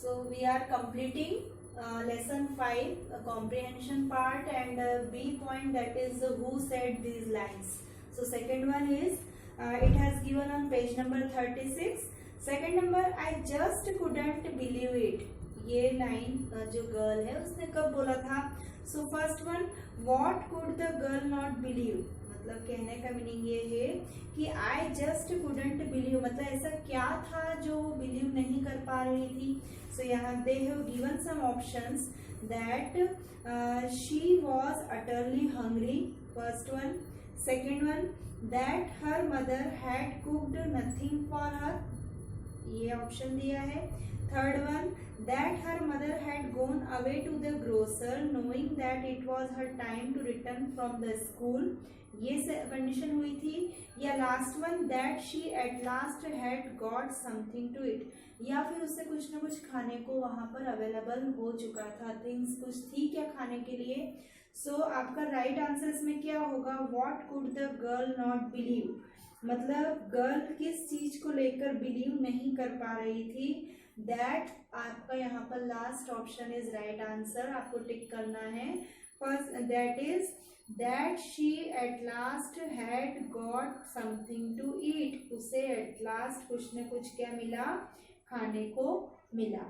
So we are completing lesson 5 comprehension part and B point, that is who said these lines. So second one is it has given on page number 36. Second number, I just couldn't believe it. ये line जो girl है उसने कब बोला था? सो first one, what could the girl not believe, मतलब कहने का मीनिंग ये है कि आई जस्ट कुडंट बिलीव, मतलब ऐसा क्या था जो बिलीव नहीं कर पा रही थी. सो यहाँ they have given some options that she was utterly hungry, first one. Second one, that her mother had cooked nothing for her, ये ऑप्शन दिया है. Third one, that her mother had gone away to the grocer knowing that it was her time to return from the school, ये condition हुई थी. या last one, that she at last had got something to eat, या फिर उससे कुछ ना कुछ खाने को वहां पर अवेलेबल हो चुका था, थिंग्स कुछ थी क्या खाने के लिए. सो आपका राइट आंसर इसमें क्या होगा? What could the girl not believe, मतलब गर्ल किस चीज को लेकर बिलीव नहीं कर पा रही थी. दैट आपका यहाँ पर last option is right answer, आपको टिक करना है. First that is that she at last had got something to eat, उसे एट लास्ट कुछ न कुछ क्या मिला? खाने को मिला.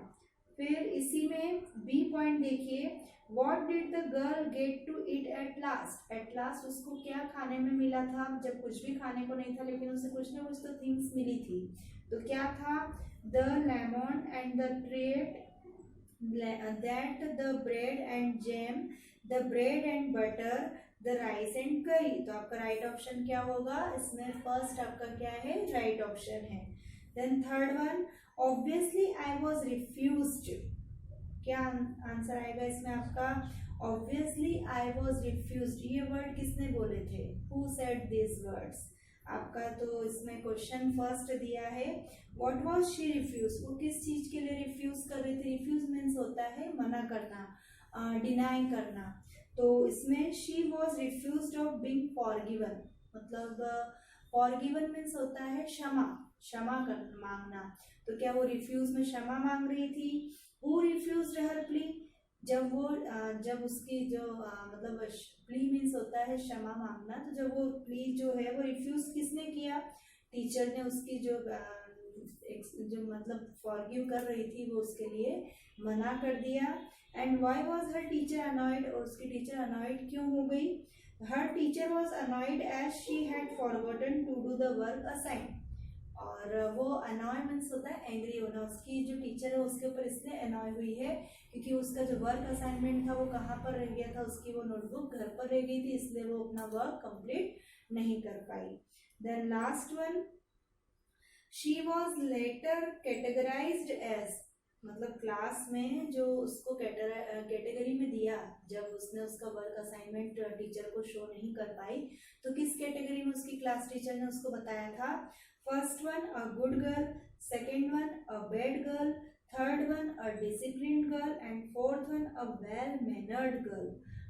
फिर इसी में बी पॉइंट देखिए, what did the girl get to eat at last, at last उसको क्या खाने में मिला था जब कुछ भी खाने को नहीं था लेकिन उसे कुछ ना कुछ तो थिंग्स मिली थी. तो क्या था? The lemon and the trade, that the bread and jam, the bread and butter, the rice and करी. तो आपका राइट ऑप्शन क्या होगा? इसमें फर्स्ट आपका क्या है? राइट ऑप्शन है. Then third one, obviously I was refused, क्या आंसर आएगा इसमें आपका? ऑब्वियसली आई वॉज रिफ्यूज्ड, ये वर्ड किसने बोले थे? Who said this words. आपका तो इसमें क्वेश्चन फर्स्ट दिया है, व्हाट वाज शी रिफ्यूज, वो किस चीज के लिए रिफ्यूज कर रही थी? रिफ्यूज मीन्स होता है मना करना, डिनाई करना. तो इसमें she was refused of being forgiven, मतलब फॉरगिवन मीन्स होता है क्षमा, क्षमा कर मांगना. तो क्या वो रिफ्यूज में क्षमा मांग रही थी? हु रिफ्यूज्ड हर प्ली, जब वो जब उसकी जो मतलब प्ली मीन्स होता है क्षमा मांगना, तो जब वो प्ली जो है वो रिफ्यूज किसने किया? टीचर ने उसकी जो मतलब फॉरगिव कर रही थी वो उसके लिए मना कर दिया. And why was her teacher annoyed, और उसकी टीचर अनॉयड क्यों हो गई? Her teacher was annoyed as she had forgotten to do the work assigned, और वो अनॉय मीन्स होता है एंग्री होना, उसकी जो टीचर है उसके ऊपर इसलिए अनॉय हुई है क्योंकि उसका जो वर्क असाइनमेंट था वो कहाँ पर रह गया था? उसकी वो नोटबुक घर पर रह गई थी, इसलिए वो अपना वर्क कंप्लीट नहीं कर पाई. Then last one, she was later categorized as, मतलब क्लास में जो उसको कैटेगरी में दिया जब उसने उसका वर्क असाइनमेंट टीचर को शो नहीं कर पाई, तो किस कैटेगरी में उसकी क्लास टीचर ने उसको बताया था? First one a good girl, second one a bad girl, third one a disciplined girl and fourth one a well mannered girl.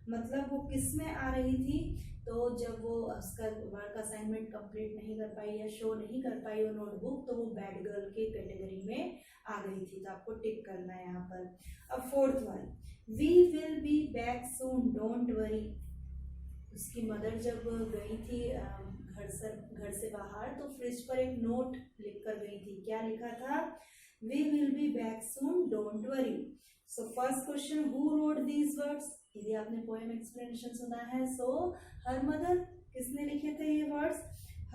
मतलब वो किस में आ रही थी? तो जब वो उसका वर्क असाइनमेंट कंप्लीट नहीं कर पाई या शो नहीं कर पाई वो नोटबुक, तो वो बैड गर्ल के कैटेगरी में आ गई थी. तो आपको टिक करना है यहाँ पर. अब fourth one, we will be back soon don't worry, उसकी मदर जब गई थी घर से बाहर तो फ्रिज पर एक नोट लिख कर गई थी. क्या लिखा था? We will be back soon don't worry. So first question, who wrote these words, यदि आपने पोएम एक्सप्लेनेशन सुना है. सो हर मदर, किसने लिखे थे ये words?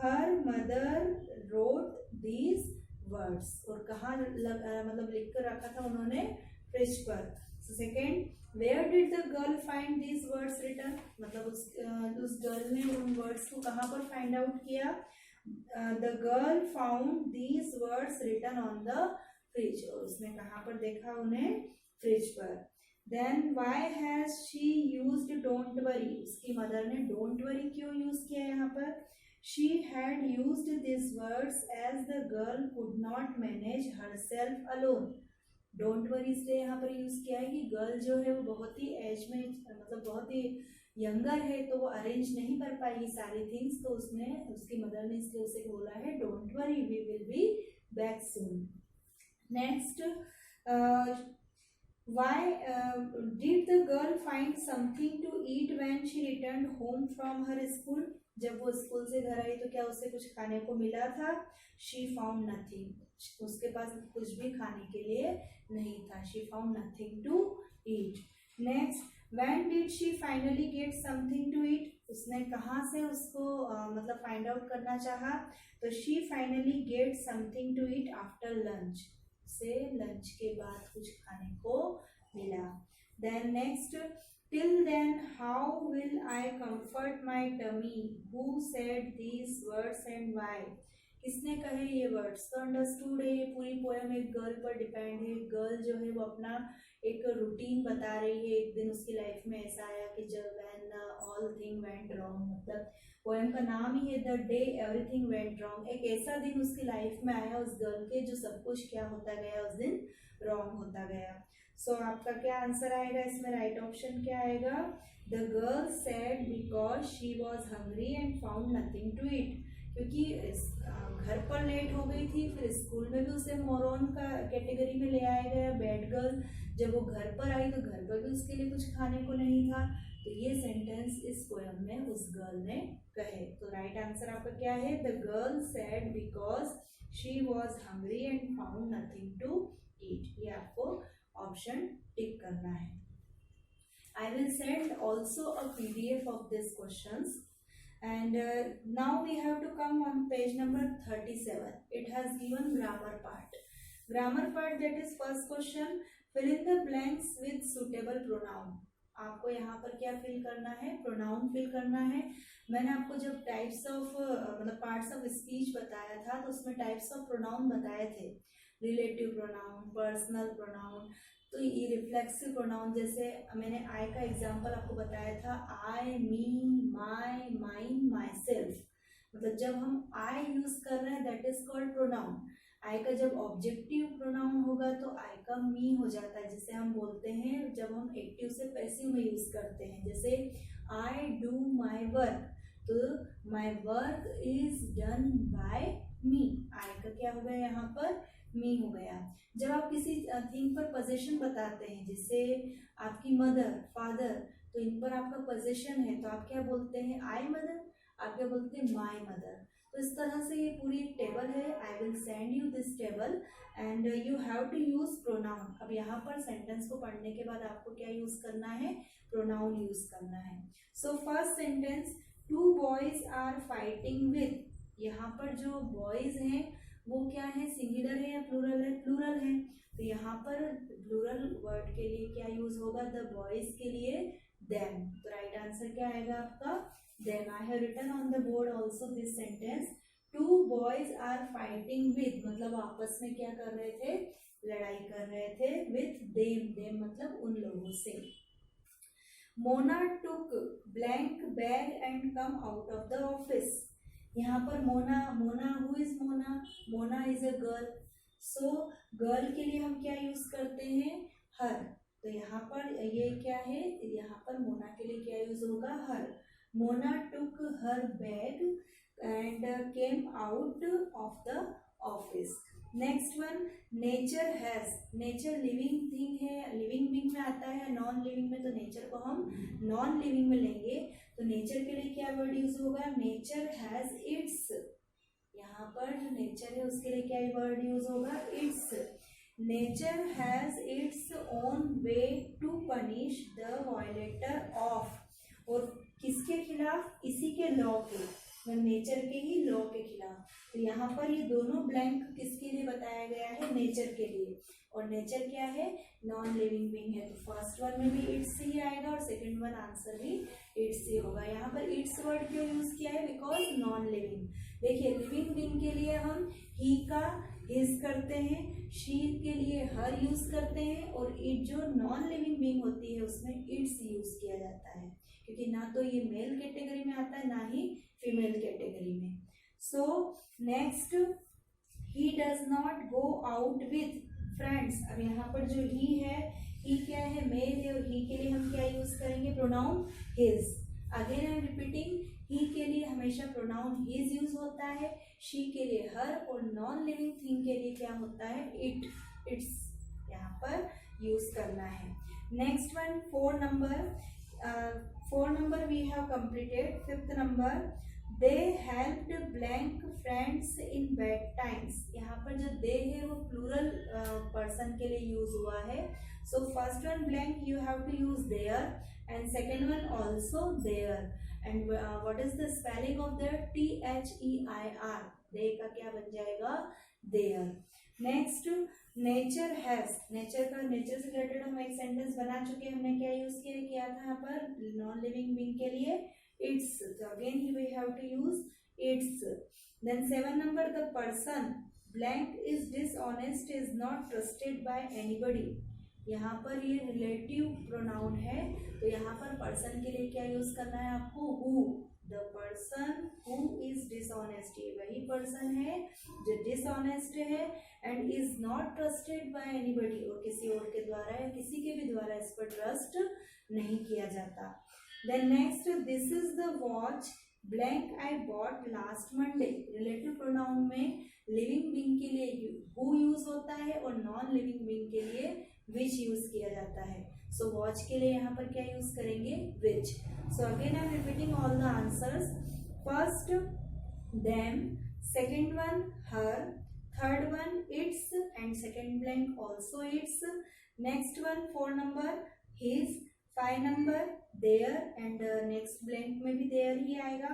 Her mother wrote these words, और कहाँ मतलब लिख कर रखा था उन्होंने? फ्रिज पर. Second, where did the girl find these words written, मतलब उस गर्ल ने उन वर्ड्स को कहाँ पर फाइंड आउट किया? The girl found these words written on the fridge, और उसने कहाँ पर देखा उन्हें? फ्रिज पर. Then why has she used don't worry, उसकी मदर ने डोंट वरी क्यों यूज किया यहाँ पर? She had used this words as the girl could not manage herself alone. Don't worry इसलिए यहाँ पर यूज किया है कि गर्ल जो है वो बहुत ही एज में, मतलब बहुत ही यंगर है, तो वो अरेंज नहीं कर पाएगी सारी थिंग्स, तो उसने उसकी मदर ने इसलिए उसे बोला है don't worry we will be back soon. Next, Why did the girl find something to eat when she returned home from her school? जब वो स्कूल से घर आई तो क्या उसे कुछ खाने को मिला था? She found nothing. उसके पास कुछ भी खाने के लिए नहीं था. She found nothing to eat. Next, when did she finally get something to eat? उसने कहाँ से उसको मतलब फाइंड आउट करना चाहा? तो she finally get something to eat after lunch. से लंच के बाद कुछ खाने को मिला. Then next, till then how will I comfort my tummy? Who said these words and why? किसने कहे ये वर्ड्स? तो अंडरस्टूड है. ये पूरी पोएम एक गर्ल पर डिपेंड है. गर्ल जो है वो अपना एक रूटीन बता रही है. एक दिन उसकी लाइफ में ऐसा आया कि जब when all thing went wrong, मतलब पोएम का नाम ही है the day everything went wrong. एक ऐसा दिन उसकी लाइफ में आया उस गर्ल के जो सब कुछ क्या होता गया उस दिन रॉन्ग होता गया. सो आपका क्या आंसर आएगा इसमें? राइट ऑप्शन क्या आएगा? The girl said because she was hungry and found nothing to eat. क्योंकि घर पर लेट हो गई थी, फिर स्कूल में भी उसे मोरॉन का कैटेगरी में ले आया गया, बैड गर्ल. जब वो घर पर आई तो घर पर भी उसके लिए कुछ खाने को नहीं था. तो ये सेंटेंस इस पोएम में उस गर्ल ने कहे. तो राइट आंसर आपका क्या है? The girl said because she was hungry and found nothing to eat. ये आपको ऑप्शन टिक करना है. I will send also a PDF of this questions. And now we have to come on page number 37. It has given grammar part. Grammar part, that is first question. Fill in the blanks with suitable pronoun. आपको यहाँ पर क्या fill करना है? Pronoun fill करना है. मैंने आपको जब टाइप्स ऑफ मतलब पार्ट्स ऑफ स्पीच बताया था तो उसमें टाइप्स ऑफ प्रोनाउन बताए थे. रिलेटिव प्रोनाउन, पर्सनल प्रोनाउन, तो ये रिफ्लेक्सिव प्रोनाउन. जैसे मैंने आई का एग्जांपल आपको बताया था. आई, मी, माई, माइन, माई सेल्फ. मतलब जब हम आई यूज कर रहे हैं दैट इज कॉल्ड प्रोनाउन. आई का जब ऑब्जेक्टिव प्रोनाउन होगा तो आई का मी हो जाता है, जिसे हम बोलते हैं जब हम एक्टिव से पैसिव में यूज करते हैं. जैसे आई डू माई वर्क, तो my work is done by me. I का क्या हो गया यहाँ पर? मी हो गया. जब आप किसी थिंग पर पोजेशन बताते हैं, जैसे आपकी मदर, फादर, तो इन पर आपका पोजेशन है तो आप क्या बोलते हैं? I mother. आप क्या बोलते हैं? My mother. तो इस तरह से ये पूरी एक टेबल है. I will send you this table and you have to use pronoun. अब यहाँ पर सेंटेंस को पढ़ने के बाद आपको क्या यूज करना है? प्रोनाउन यूज करना है. So first sentence, two boys are fighting with. यहाँ पर जो बॉयज हैं वो क्या है? सिंगुलर है या प्लूरल है? प्लूरल है. तो यहाँ पर प्लूरल वर्ड के लिए क्या यूज होगा? द बॉयज के लिए देम. तो राइट आंसर क्या आएगा आपका? Them. I have written on the board also this sentence. Two boys are fighting with, मतलब आपस में क्या कर रहे थे? लड़ाई कर रहे थे. विथ देम, देम मतलब उन लोगों से. Mona took blank bag and come out of the office. यहाँ पर Mona, Mona who is Mona? Mona is a girl. So girl के लिए हम क्या यूज करते हैं? हर. तो यहाँ पर ये क्या है? यहाँ पर मोना के लिए क्या यूज होगा? Her. Mona took her bag and came out of the office. Next one, nature has. Nature living thing है, लिविंग बीइंग में आता है, नॉन लिविंग में. तो नेचर को हम नॉन लिविंग में लेंगे. तो नेचर के लिए क्या वर्ड यूज होगा? Nature has its. यहाँ पर जो नेचर है उसके लिए क्या वर्ड यूज होगा? Its. Nature has its own way to punish the violator of. और किसके खिलाफ? इसी के लॉ के, नेचर के ही लॉ के खिलाफ. तो यहाँ पर ये दोनों ब्लैंक किसके लिए बताया गया है? नेचर के लिए. और नेचर क्या है? नॉन लिविंग बीइंग है. तो फर्स्ट वन में भी इट्स ही आएगा और सेकंड वन आंसर भी इट्स ही होगा. यहाँ पर इट्स वर्ड क्यों यूज किया है? Because non living. देखिए लिविंग बीइंग के लिए हम ही का हिज करते हैं, शी के लिए हर यूज करते हैं, और इट जो नॉन लिविंग बीइंग होती है उसमें इट्स यूज किया जाता है, क्योंकि ना तो ये मेल कैटेगरी में आता है ना ही फीमेल कैटेगरी में. So next, he does not go out with friends. अब यहाँ पर जो ही है, ही क्या है? मेल है, और ही के लिए हम क्या यूज करेंगे? Pronoun his. Again I am repeating, he के लिए हमेशा प्रोनाउन हिज यूज होता है, शी के लिए हर, और नॉन लिविंग थिंग के लिए क्या होता है? It, its. यहाँ पर यूज करना है। Next one 4 number we have completed. 5th number, they helped blank friends in bad times. यहाँ पर जो दे है वो प्लूरल पर्सन के लिए यूज हुआ है। So first one blank you have to use their and second one also their. And what is the spelling of their? THEIR। They का क्या बन जाएगा? Their. Next nature has. Nature से related हम एक सेंटेंस बना चुके हैं। हमने क्या यूज किया था यहाँ पर? नॉन लिविंग बीइंग के लिए its. So again we have to use its. Then 7 number, the person blank is dishonest is not trusted by anybody. यहाँ पर ये रिलेटिव प्रोनाउन है, तो यहाँ पर पर्सन के लिए क्या यूज करना है आपको? Who. The person who is dishonest, ये वही पर्सन है जो डिसऑनेस्ट है and is not trusted bye anybody, और किसी और के द्वारा या किसी के भी द्वारा इस पर ट्रस्ट नहीं किया जाता। Then next, this is the watch blank I bought last Monday. Relative pronoun में लिविंग बीइंग के लिए who यूज होता है और नॉन लिविंग बीइंग के लिए which यूज किया जाता है। सो वॉच के लिए यहाँ पर क्या यूज करेंगे? which. So again I am repeating all the answers. First them, second one her, third one its and second blank also its. Next one 4 number his, 5 number their and next blank में भी their ही आएगा।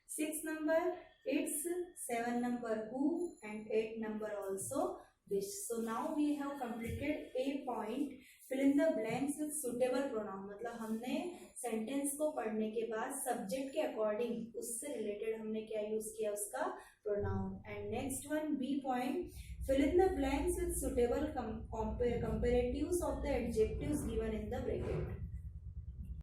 6 number its, 7 number who and 8 number also which. So now we have completed A point fill in the blanks with suitable pronoun. मतलब हमने sentence को पढ़ने के बाद सब्जेक्ट के अकॉर्डिंग उससे रिलेटेड हमने क्या यूज किया? उसका pronoun. And next one B point, fill in the blanks with suitable comparatives of the adjectives given in the bracket.